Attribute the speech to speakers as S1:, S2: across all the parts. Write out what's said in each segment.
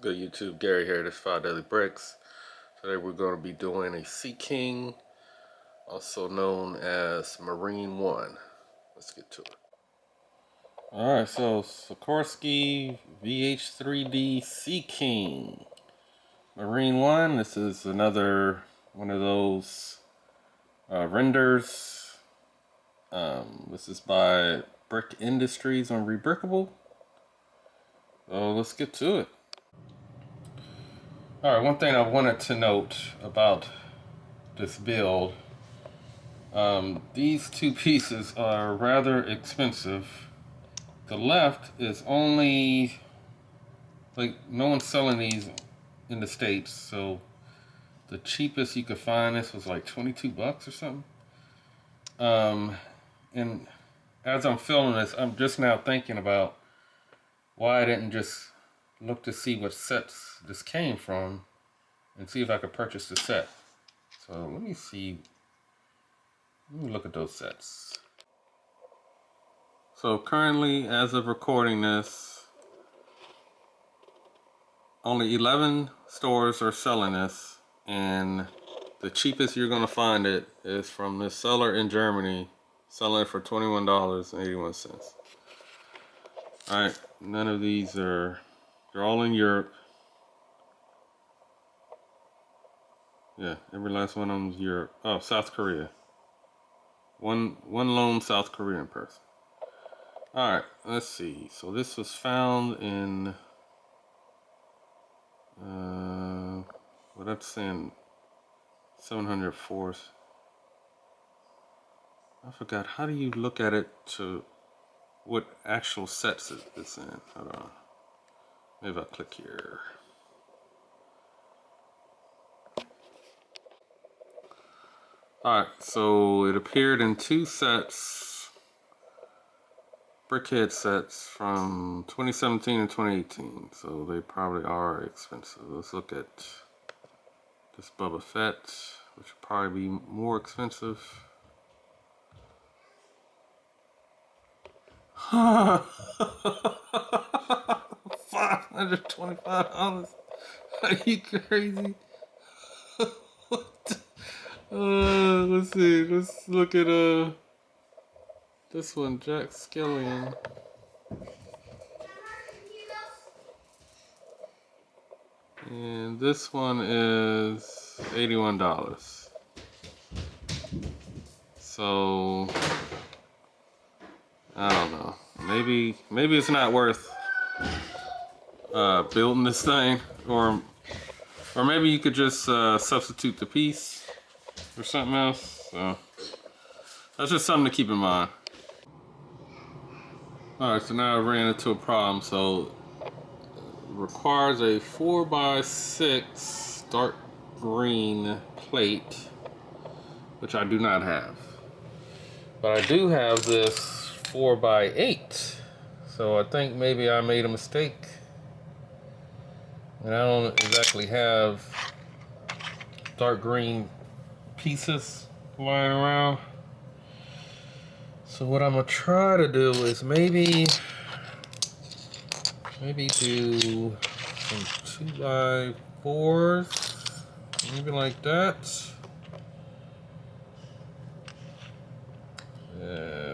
S1: Good YouTube, Gary here. This is 5 Daily Bricks. Today we're going to be doing a Sea King, also known as Marine 1. Let's get to it. Alright, so Sikorsky SH-3D Sea King Marine 1. This is another one of those renders. This is by Brick Industries on Rebrickable. So let's get to it. Alright, one thing I wanted to note about this build, these two pieces are rather expensive. The left is only, like, no one's selling these in the States, so the cheapest you could find this was like 22 bucks or something. And as I'm filming this, I'm just now thinking about why I didn't just look to see what sets this came from and see if I could purchase the set. So let me look at those sets. So currently, as of recording this, only 11 stores are selling this, and the cheapest you're gonna find it is from this seller in Germany, selling it for $21.81. Alright, none of these they're all in Europe. Yeah, every last one of them is Europe. Oh, South Korea. One lone South Korean person. Alright, let's see. So this was found in well, that's saying 704. I forgot, how do you look at it to what actual sets it's in? Hold on. Maybe I'll click here. Alright, so it appeared in two sets, brickhead sets from 2017 and 2018. So they probably are expensive. Let's look at this Boba Fett, which will probably be more expensive. $525. Are you crazy? What? Let's see. Let's look at this one, Jack Skillian. And this one is $81. So I don't know. Maybe it's not worth building this thing, or maybe you could just substitute the piece for something else. So that's just something to keep in mind. Alright, so now I ran into a problem. So it requires a 4x6 dark green plate, which I do not have. But I do have this 4x8. So I think maybe I made a mistake. And I don't exactly have dark green pieces lying around. So what I'm gonna try to do is maybe do some 2x4s, maybe like that.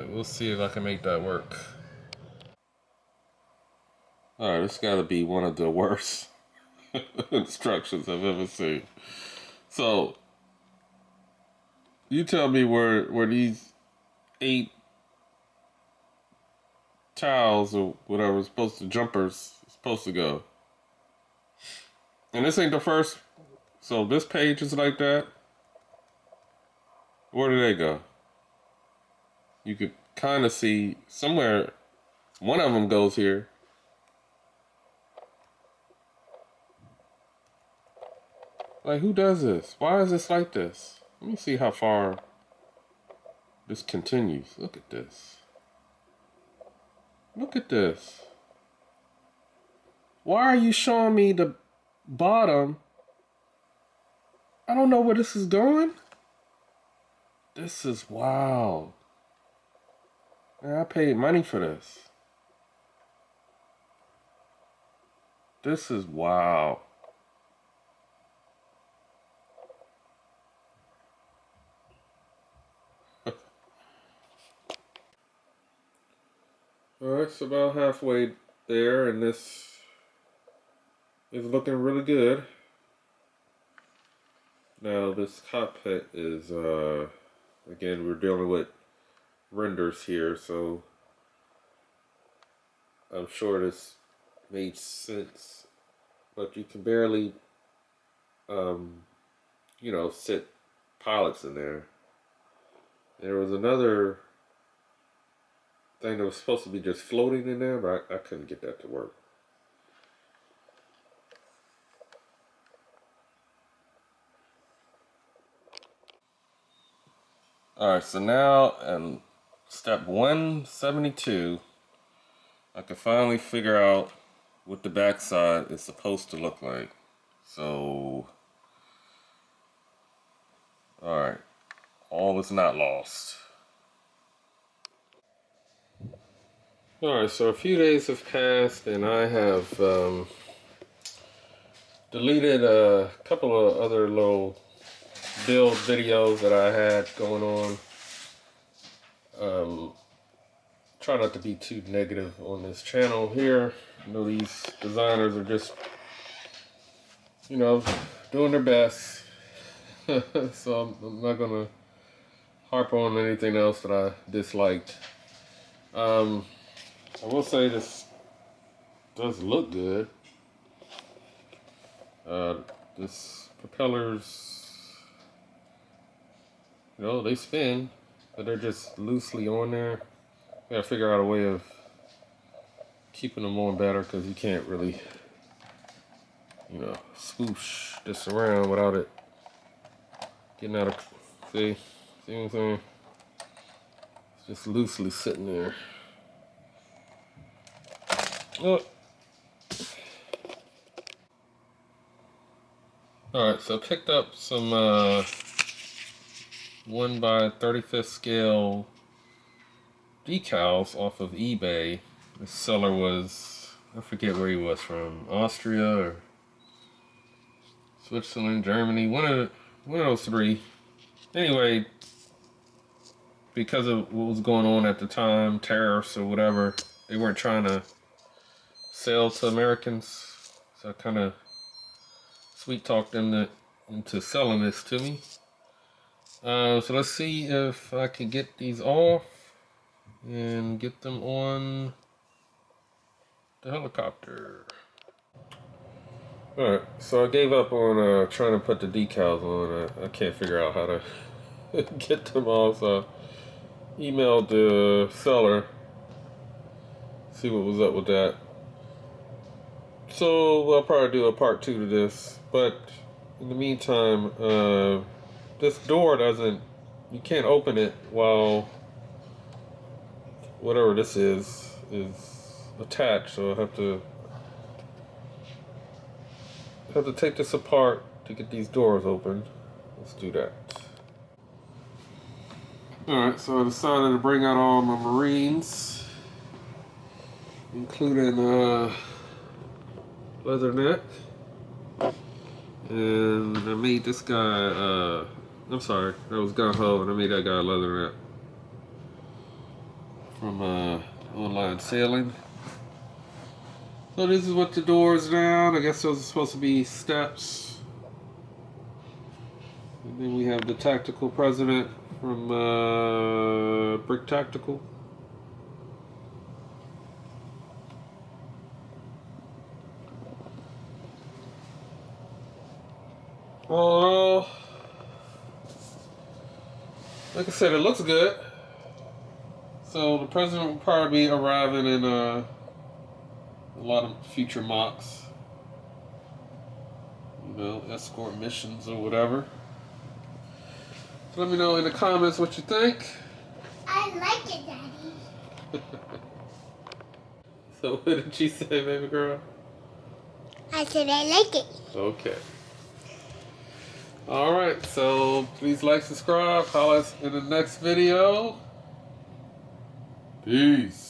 S1: We'll see if I can make that work. Alright, this gotta be one of the worst instructions I've ever seen. So you tell me where these 8 tiles or whatever jumpers supposed to go. And this ain't the first. So this page is like that. Where do they go? You could kind of see somewhere one of them goes here. Like, who does this? Why is this like this? Let me see how far this continues. Look at this. Look at this. Why are you showing me the bottom? I don't know where this is going. This is wild. Man, I paid money for this. this is wow. Alright, so about halfway there, and this is looking really good. Now this cockpit is, again, we're dealing with renders here, so I'm sure this made sense, but you can barely, you know, sit pilots in there. There was another thing that was supposed to be just floating in there, but I couldn't get that to work. Alright, so now in step 172, I can finally figure out what the backside is supposed to look like. So, alright, all is not lost. Alright, so a few days have passed and I have deleted a couple of other little build videos that I had going on. Try not to be too negative on this channel here. I know these designers are just, you know, doing their best. So I'm not gonna harp on anything else that I disliked. I will say this does look good. This propellers, you know, they spin, but they're just loosely on there. Gotta figure out a way of keeping them on better, because you can't really, you know, swoosh this around without it getting out of, see what I'm saying? It's just loosely sitting there. Oh. Alright, so I picked up some 1/35 scale decals off of eBay. The seller was, I forget where he was from, Austria or Switzerland, Germany, one of those three. Anyway, because of what was going on at the time, tariffs or whatever, they weren't trying to sell to Americans, so I kind of sweet talked them into selling this to me. So let's see if I can get these off and get them on the helicopter. Alright, so I gave up on trying to put the decals on. I can't figure out how to get them off, so I emailed the seller, see what was up with that. So I'll probably do a part 2 to this, but in the meantime, this door doesn't, you can't open it while whatever this is attached, so I have to take this apart to get these doors open. Let's do that. Alright, so I decided to bring out all my Marines, including leather neck, and I made this guy, I'm sorry, that was gung-ho, and I made that guy leather neck from online sailing. So this is what the door is now. I guess those are supposed to be steps. And then we have the tactical president from Brick Tactical. Well, like I said, it looks good. So the president will probably be arriving in a lot of future mocks. You know, escort missions or whatever. So let me know in the comments what you think.
S2: I like it, Daddy.
S1: So what did you say, baby girl?
S2: I said I like it.
S1: Okay. Alright, so please like, subscribe, holla us in the next video. Peace.